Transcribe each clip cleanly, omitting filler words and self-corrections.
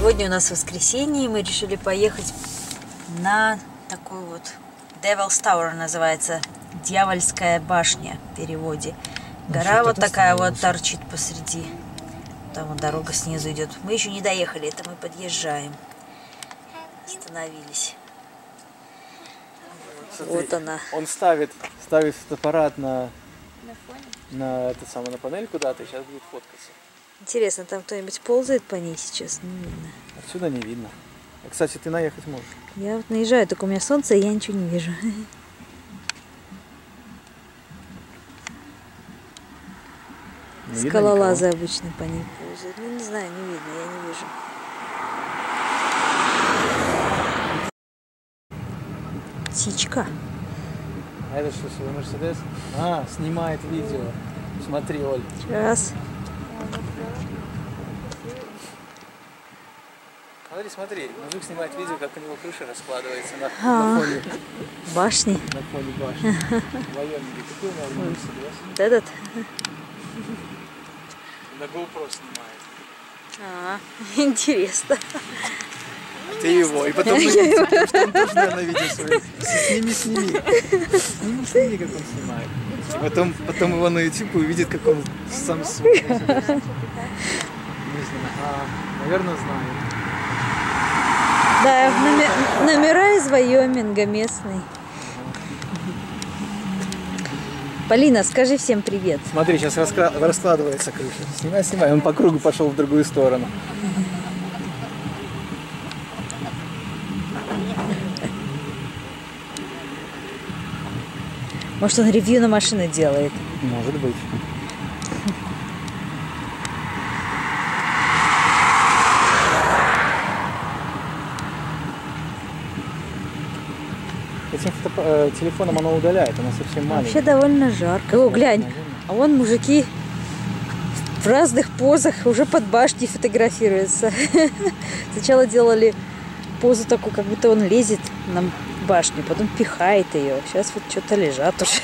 Сегодня у нас воскресенье, и мы решили поехать на такой вот Devil's Tower, называется, Дьявольская башня в переводе. Гора вот такая вот торчит посреди. Там вот дорога снизу идет. Мы еще не доехали, это мы подъезжаем. Остановились. Смотри, вот она. Он ставит фотоаппарат на панель куда-то, и сейчас будет фоткаться. Интересно, там кто-нибудь ползает по ней сейчас? Не видно. Отсюда не видно. Кстати, ты наехать можешь. Я вот наезжаю, только у меня солнце, и я ничего не вижу. Скалолазы обычно по ней ползают. Ну, не знаю, не видно, я не вижу. Птичка. А это что, свой Мерседес? А, снимает видео. Смотри, Оль. Сейчас. Смотри, мужик снимает видео, как у него крыша раскладывается на фоне башни. На фоне башни. Военный. Какой у него Мерседес? Вот этот? На GoPro снимает. Интересно. А ты его. И потом потому что он тоже, наверное, видео свое. Сними. Сними, как он снимает. Потом его на YouTube увидит, как он сам свой Мерседес. Не знаю. Наверное, знает. Да, номера из Вайоминга местный. Полина, скажи всем привет. Смотри, сейчас раскладывается крыша. Снимай. Он по кругу пошел в другую сторону. Может, он ревью на машины делает? Может быть. Этим телефоном оно удаляет, оно совсем маленькое. Вообще довольно жарко. О, глянь, а вон мужики в разных позах уже под башней фотографируются. Сначала делали позу такую, как будто он лезет на башню, потом пихает ее. Сейчас вот что-то лежат уже.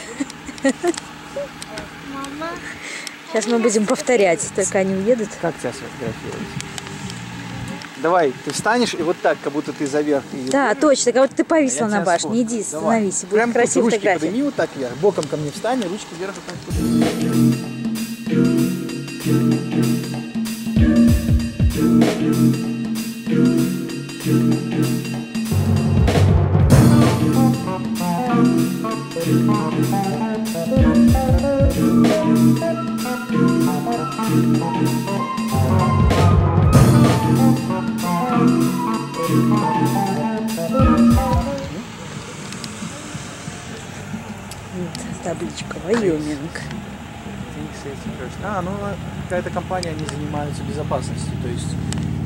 Сейчас мы будем повторять, только они уедут. Как тебя сфотографировать? Давай, ты встанешь и вот так, как будто ты заверх. Да, точно, как будто ты повисла на башне. Иди, становись, будет прям красивая ручки фотография. подними вот так вверх, боком ко мне встань, ручки вверх вот так Табличка Вайоминг. Ну какая-то компания, они занимаются безопасностью, то есть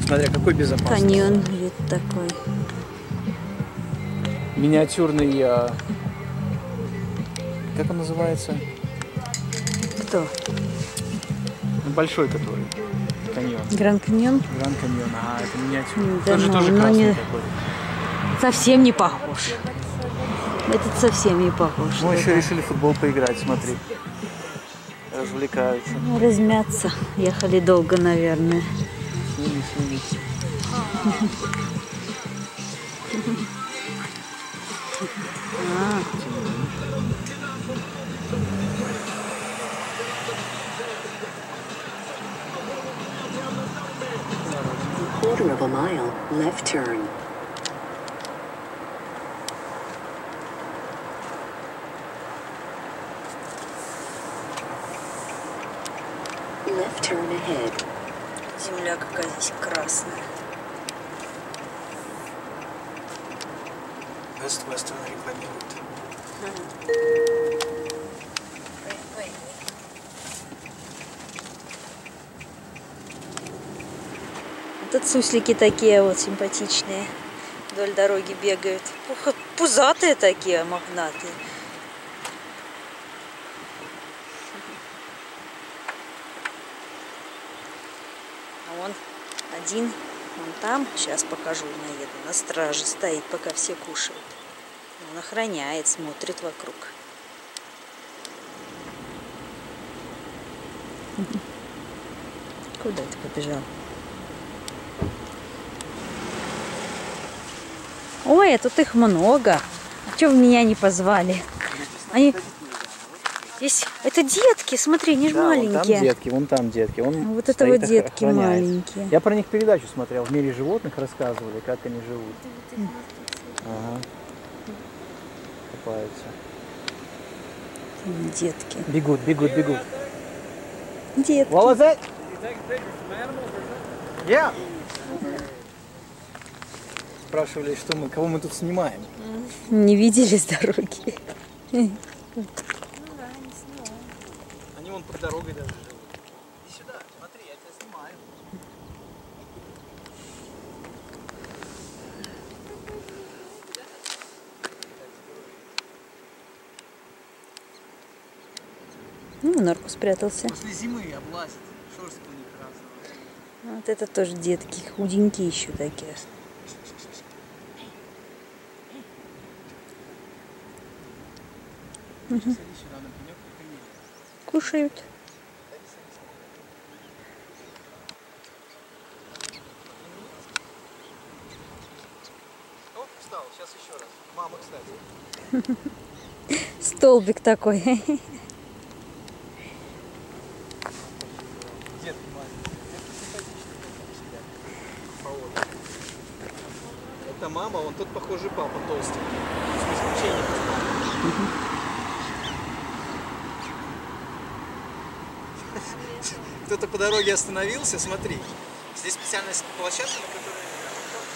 смотря какой безопасностью. Каньон вид такой. Миниатюрный, как он называется? Кто? Большой который. Каньон. Гранд Каньон? Гранд Каньон, это миниатюрный. Да, тоже красный не... такой. Совсем не похож. Этот совсем не похож. Мы еще решили в футбол поиграть, смотри. Развлекаются. Размяться. Ехали долго, наверное. Сними. Quarter of a mile, left turn. Left turn ahead. Земля какая здесь красная. Best Western рекламирует. Тут суслики такие вот симпатичные. Вдоль дороги бегают. Пузатые такие, мохнатые. А вон один, вон там, сейчас покажу, наеду, на страже стоит, пока все кушают. Он охраняет, смотрит вокруг. Куда ты побежал? Ой, а тут их много. А чё вы меня не позвали? Они... Здесь... Это детки, смотри, они же маленькие. Вон там детки. Вот это вот детки маленькие. Я про них передачу смотрел. В мире животных рассказывали, как они живут. Ага. Купаются. Детки. Бегут. Детки. What was it? Yeah. Спрашивали, кого мы тут снимаем. Не видели с дороги. Они вон под дорогой даже живут. Иди сюда, смотри, я тебя снимаю. Ну, в норку спрятался. После зимы облазит, шерстка у них разная. Вот это тоже детки, худенькие еще такие. Садись сюда на пенек и поели. Кушают. О, встал, сейчас еще раз. Мама, кстати. Столбик такой. Детки маленькие. Детки симпатичные такие сидят. Поодаль. Это мама, вон тут похожий папа толстый. С исключением. Кто-то по дороге остановился, смотри. Здесь специальная площадка, на которой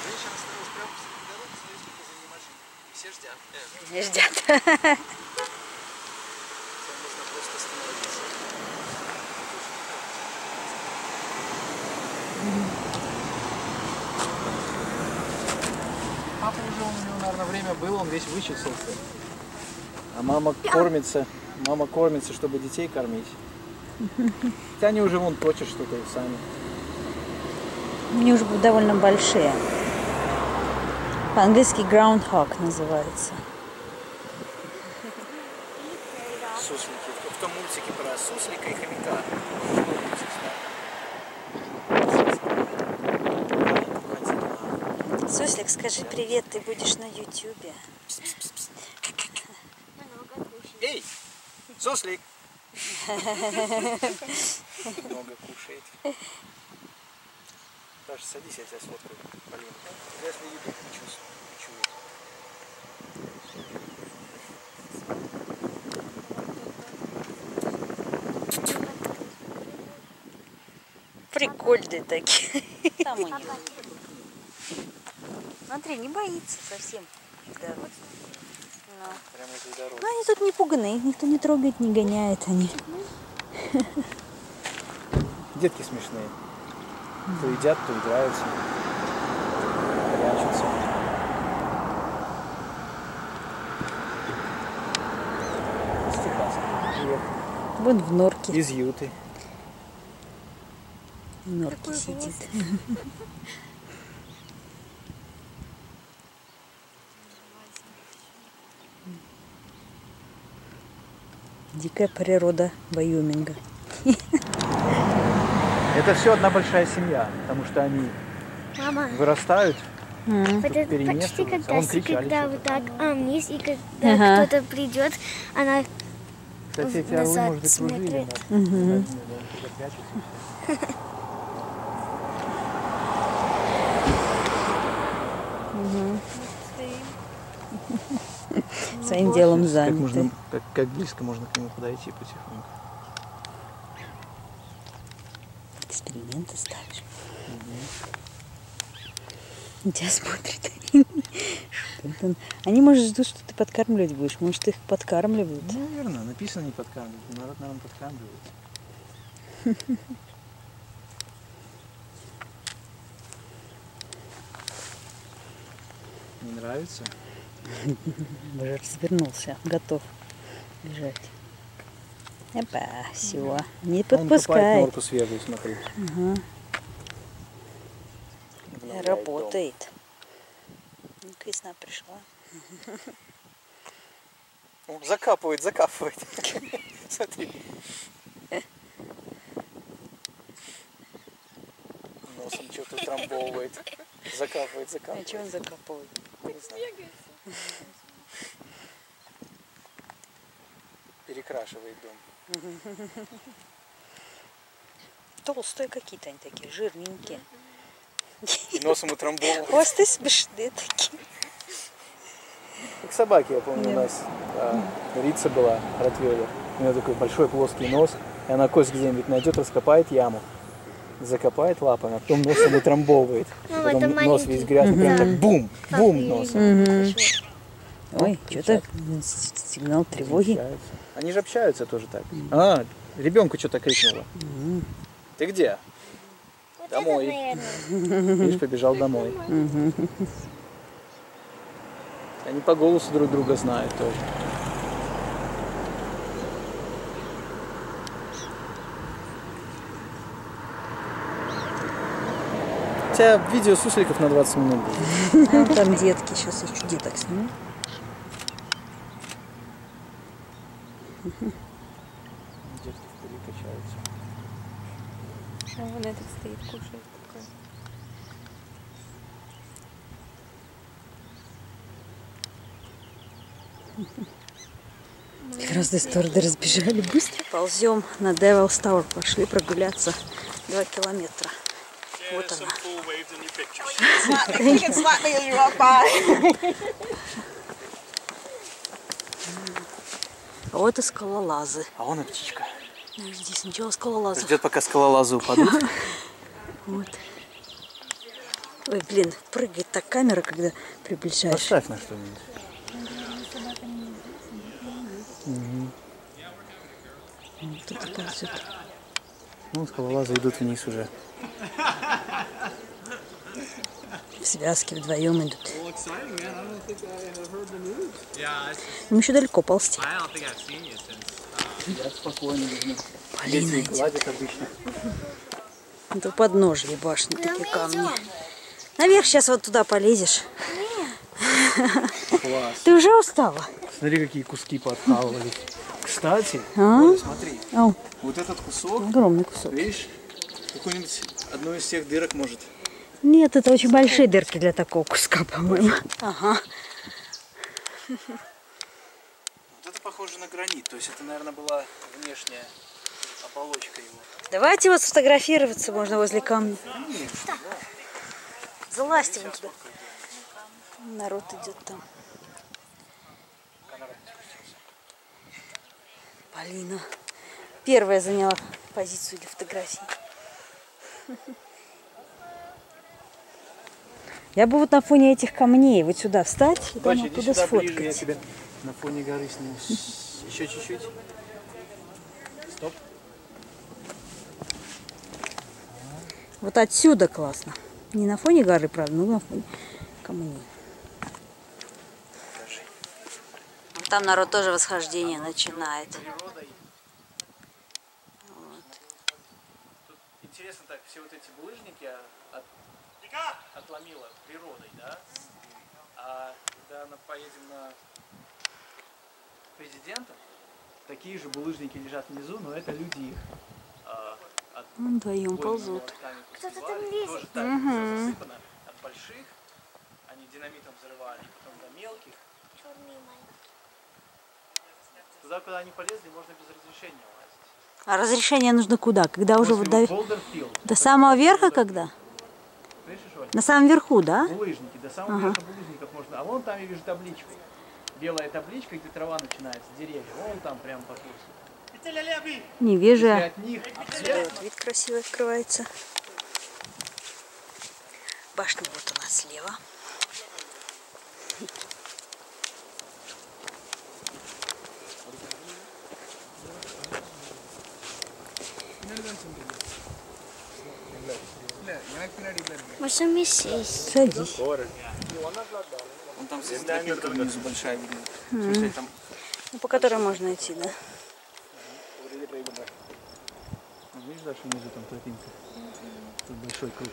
женщина остановилась прямо посреди дороги, смотрите, за ней машины. Все ждят. Не ждят. Можно просто остановиться. Папа уже, у него, наверное, время было, он весь вычесался. А мама кормится, чтобы детей кормить. Хотя они уже вон точат что-то и сами. Они уже довольно большие. По-английски groundhog называется. Суслики. В том мультике про суслика и хомяка. Суслик, скажи привет, ты будешь на ютубе. Эй, суслик! Много кушает. Даже садись, я тебя сфоткаю, Полина. Если еду чует. Прикольные такие. Там у них. Смотри, не боится совсем. Да. Прямо из дороги. Ну, они тут не пуганые, их никто не трогает, не гоняет они. Детки смешные. То едят, то играются. Прячутся. Привет. Вон в норке. Из юты. В норке сидит. Дикая природа Вайоминга. Это все одна большая семья, потому что они вырастают, Вот это почти перемешиваются. как А вон Даси, кричали когда что-то. вот так вниз, и когда Ага. кто-то придет, она Кстати, эти орлы, назад может быть, служили. смотрит. Да, туда прячутся. Своим делом Как, заняты. как близко можно к нему подойти потихоньку. Эксперименты ставишь. На тебя смотрят. Что-то- Они, может, ждут, что ты подкармливать будешь. Может, их подкармливают. Ну, наверное, написано не подкармливают. Народ, наверное, подкармливает. Не нравится? Уже развернулся, готов бежать. Опа, все. Не Он копает подпускай. норку свежую, смотри. Обновляет дом. Работает. Ну, весна пришла. О, закапывает. Смотри. Носом что-то утрамбовывает. Закапывает. А что он закапывает? Не Перекрашивает дом. Толстые какие-то они такие, жирненькие. И носом утрамбован. Хвосты смешные такие. Как собаки, я помню, у нас Рица была, ротвейлер. У нее такой большой плоский нос. И она кость где-нибудь найдет, раскопает яму. Закопает лапами, а потом носом утрамбовывает. Мама, Потом это нос весь грязный, прям так бум, бум носом. Ой, что-то сигнал тревоги. Общаются. Они же общаются тоже так. А, ребенку что-то крикнула. Ты где? Домой. Видишь, побежал домой. Они по голосу друг друга знают тоже. У тебя видео сусликов на 20 минут будет. А там детки, сейчас еще деток сниму. Детки впереди качаются. А вон этот стоит, кушает такой. В разные стороны разбежали быстро. Ползем на Devil's Tower. Пошли прогуляться 2 километра. Вот она. А вот и скалолазы. А вон и птичка. Здесь ничего скалолазов. Ждет, пока скалолазы упадут. Вот. Ой, блин, прыгает так камера, когда приближаешь. Поставь на что-нибудь. Тут ползет. Ну, скалолазы идут вниз уже. В связке вдвоем идут. Им еще далеко ползти. Я спокойно видно. Полина Дети идет. гладят обычно. Это у подножья башни такие камни. Наверх сейчас вот туда полезешь. Класс. Ты уже устала? Смотри, какие куски подкалывались. Кстати, А? Оля, смотри. Ау, Вот этот кусок, огромный кусок. видишь, какую-нибудь одну из тех дырок может. Нет, это очень большие дырки для такого куска, по-моему. Ага. Вот это похоже на гранит. То есть это, наверное, была внешняя оболочка его. Давайте вот сфотографироваться можно возле камня. Залазьте вон туда. Народ идет там. Полина первая заняла позицию для фотографий. Я бы вот на фоне этих камней вот сюда встать и там Дочь, иди оттуда сюда ближе, я сфоткать. тебя на фоне горы сниму. Еще чуть-чуть. Стоп. Вот отсюда классно. Не на фоне горы, правда, но на фоне камней. Там народ тоже восхождение начинает. Интересно так, все вот эти булыжники отломила природой, да? А когда поедем на президента, такие же булыжники лежат внизу, но это люди их Вдвоем ползут. Кто-то там лезет. тоже так все засыпано. От больших они динамитом взрывали, и потом до мелких. Черный маленький. Туда, куда они полезли, можно без разрешения лазить. А разрешение нужно куда? Когда уже вот до Болдерфилд. самого верха, когда? Слышишь, Оль? На самом верху, да? Булыжники, до самого верха булыжников можно. А вон там я вижу табличку. Белая табличка, где трава начинается, деревья. Вон там прямо по курсу. Не вижу. Если от них Вот вид красивый открывается. Башня вот у нас слева. Можем и сесть. Садись. вон там тропинка внизу большая видна. В смысле, там Ну, по которой можно идти, да? видишь, дальше внизу там тропинка. Тут большой круг.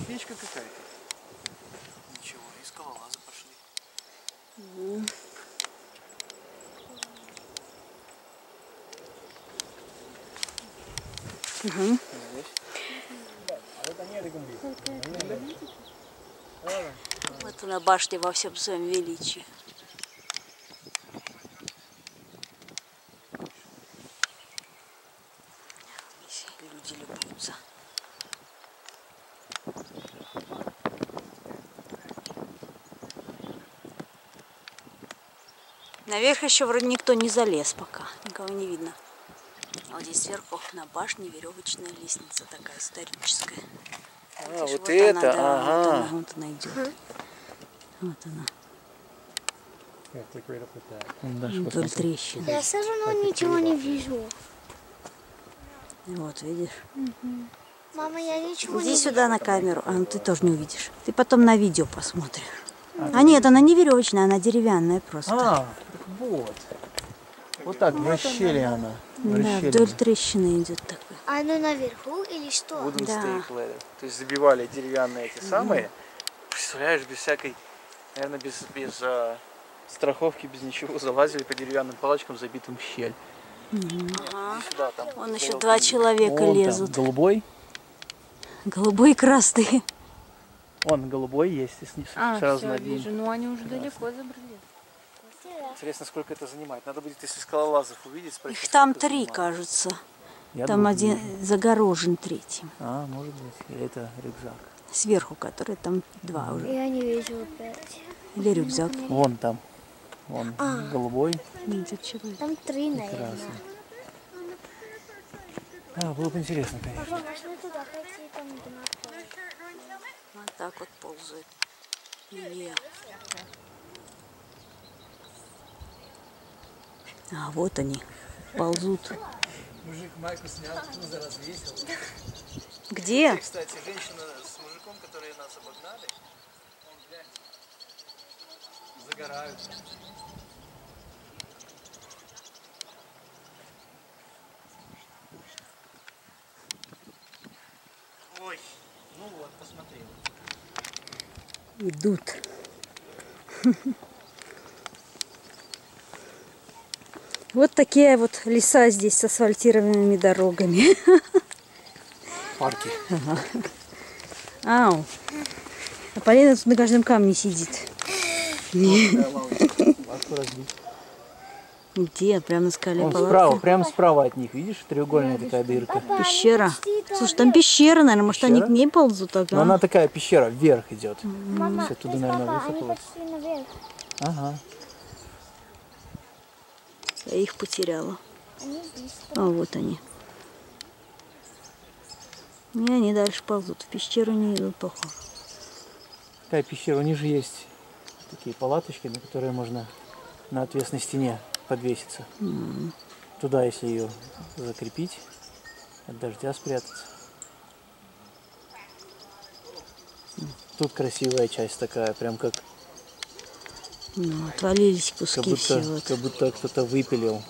Печка какая-то. Ничего, и скалолазы пошли. Вот Вот она башня во всем своем величии. Люди любуются. Наверх еще вроде никто не залез пока, никого не видно. А вот здесь сверху на башне веревочная лестница такая историческая. А, Видишь, вот это, она, да, ага. вот она идет. Вот она. Вдоль трещины. Я все равно ничего не вижу. Вот, видишь? Мама, я ничего не Иди вижу. сюда на камеру. А, ну ты тоже не увидишь. Ты потом на видео посмотришь. А нет, она не веревочная, она деревянная просто. А, вот. Вот так, в расщелине она. Да, вдоль трещины идет такой. А оно наверху или что? Wooden Да. stake ladder. То есть забивали деревянные эти самые. Представляешь, без всякой, наверное, без страховки, без ничего, залазили по деревянным палочкам, забитым в щель. Ага. Иди сюда, там. Вон еще два человека Вон там, лезут. голубой. Голубой и красный. Он голубой есть, и сразу все, над ним. вижу. Ну, они уже далеко забрали. Интересно, сколько это занимает. Надо будет, если скалолазов увидеть, спросить. Их там сколько 3, занимает. кажется. Я Там думаю, один вижу. загорожен третьим. А, может быть. Или это рюкзак. Сверху, который там 2 уже. Я не вижу опять. Или рюкзак. Вон там. Вон голубой. Идет человек. Там 3, наверное. Красный. А, было бы интересно, конечно. Папа, можно туда пойти, там дно откроют. Вот так вот ползает. Вверх. А, вот они. Ползут. Мужик майку снял, за развесил. Где? Кстати, женщина с мужиком, которые нас обогнали, он, глянь, загорают. Ой, ну вот, посмотри. Идут. Вот такие вот леса здесь с асфальтированными дорогами. Парки. Ау. А Полина тут на каждом камне сидит. Лавку разбить. Где? Прямо на скале Вон палатка. справа, прямо справа от них, видишь, треугольная такая дырка. Пещера. Слушай, там пещера, наверное. Может, они Пещера? к ней ползут Но тогда? она такая пещера, вверх идет. Мама, Все туда, здесь, наверное, папа, они высыпалось. почти наверх. Ага. Я их потеряла. Они здесь. А вот они. И они дальше ползут. В пещеру не идут, похоже. Такая пещера, у них же есть такие палаточки, на которые можно на отвесной стене подвеситься. Туда, если ее закрепить, от дождя спрятаться. Тут красивая часть такая, прям как Ну, отвалились куски все. Вот. как будто кто-то выпилил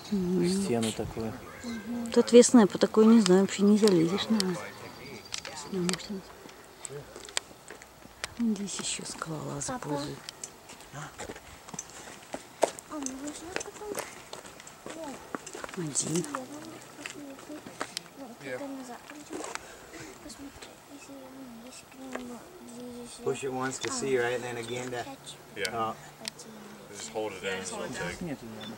стену такую. Тут отвесная, по такой не знаю, вообще не залезешь, наверное. Ну, может, здесь еще скалолазы ползают. А, мы должны потом Один. когда назад придем, посмотреть, если к нему здесь Push it once to see, right? And then again to. Yeah. Just hold it in so it'll take. Нет, наверное.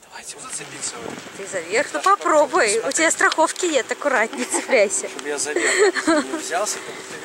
Давайте зацепиться. Ты за верх? Ну попробуй. У тебя страховки нет, аккуратнее цепляйся. Чтобы я за верх не взялся, как будто